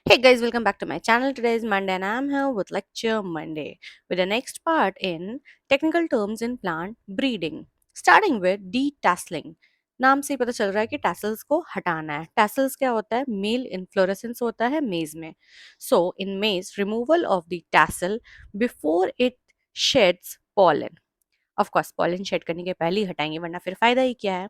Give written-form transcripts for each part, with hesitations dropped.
Hey guys, welcome back to my channel. Today is Monday and I'm here with lecture Monday with the next part in technical terms in plant breeding. Starting with detasseling. नाम से ही पता चल रहा है कि tassels को हटाना है. Tassels क्या होता है? Male inflorescence होता है maize में. So in maize, removal of the tassel before it sheds pollen. Of course, pollen shed करने के पहले ही हटाएंगे वरना फिर फायदा ही क्या है?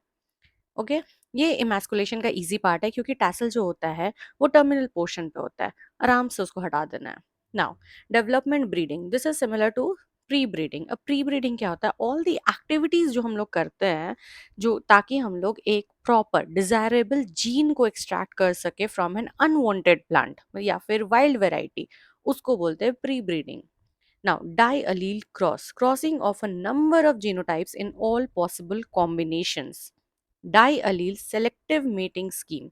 ओके ये इमैस्कुलेशन का इजी पार्ट है क्योंकि टैसल जो होता है वो टर्मिनल पोर्शन पे होता है आराम से उसको हटा देना है now development breeding this is similar to pre breeding अब प्री ब्रीडिंग क्या होता है ऑल दी एक्टिविटीज जो हम लोग करते हैं जो ताकि हम लोग एक प्रॉपर डिजायरेबल जीन को एक्सट्रैक्ट कर सके फ्रॉम एन अनवांटेड प्लांट या फिर वाइल्ड वेराइटी उसको बोलते हैं pre breeding now, di-allele cross, crossing of a number of genotypes in all possible combinations. डाई सेलेक्टिव मेटिंग स्कीम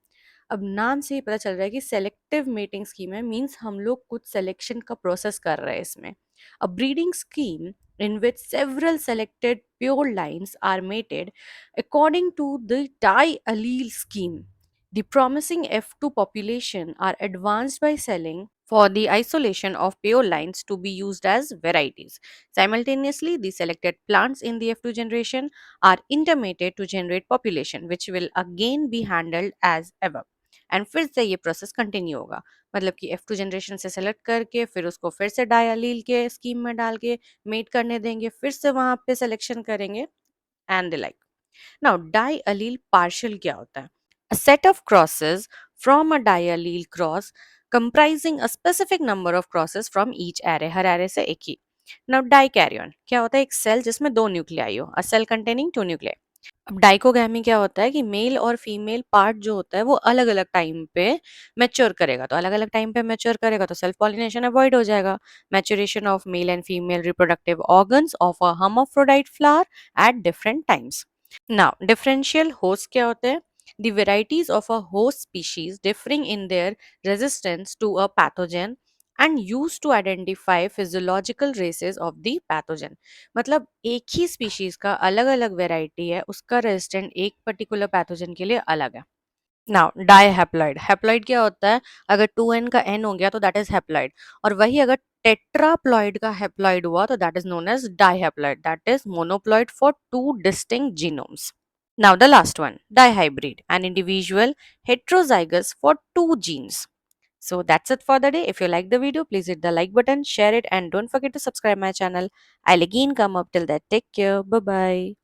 अब नाम से ही पता चल रहा है कि सेलेक्टिव मेटिंग स्कीम है मींस हम लोग कुछ सिलेक्शन का प्रोसेस कर रहे हैं इसमें a breeding scheme in which several selected pure lines are mated according to the di-allele scheme. The promising F2 population are advanced by selling for the isolation of pure lines to be used as varieties. Simultaneously, the selected plants in the F2 generation are intermated to generate population which will again be handled as above. And फिर से ये process continue होगा मतलब कि F2 generation से select करके फिर उसको फिर से डायलील के स्कीम में डाल के मेट करने देंगे फिर से वहां पे सिलेक्शन करेंगे and the like now diallel partial क्या होता है a set of crosses from a diallele cross comprising a specific number of crosses from each array her array से एक ही now dikaryon क्या होता है एक सेल जिसमें दो न्यूक्लियाई हो a cell containing two nuclei अब डाइकोगैमी क्या होता है कि मेल और फीमेल पार्ट जो होता है वो अलग अलग टाइम पे मैच्योर करेगा तो अलग अलग टाइम पे मैच्योर करेगा तो सेल्फ पॉलिनेशन अवॉइड हो जाएगा maturation of male and female reproductive organs of a hermaphrodite flower at different times now differential host क्या होते हैं the varieties of a host species differing in their resistance to a pathogen and used to identify physiological races of the pathogen मतलब एक ही species का अलग अलग variety है उसका रेजिस्टेंट एक पर्टिकुलर पैथोजन के लिए अलग है नाउ डायहैप्लॉइड हैप्लॉइड क्या होता है अगर 2n का n हो गया तो दैट इज हैप्लॉइड और वही अगर टेट्राप्लॉइड का हैप्लॉइड हुआ तो that is known as dihaploid that is monoploid for two distinct genomes now the last one dihybrid an individual heterozygous for two genes. So that's it for the day. If you like the video, please hit the like button, share it, and don't forget to subscribe my channel. I'll again come up till that. Take care. Bye bye.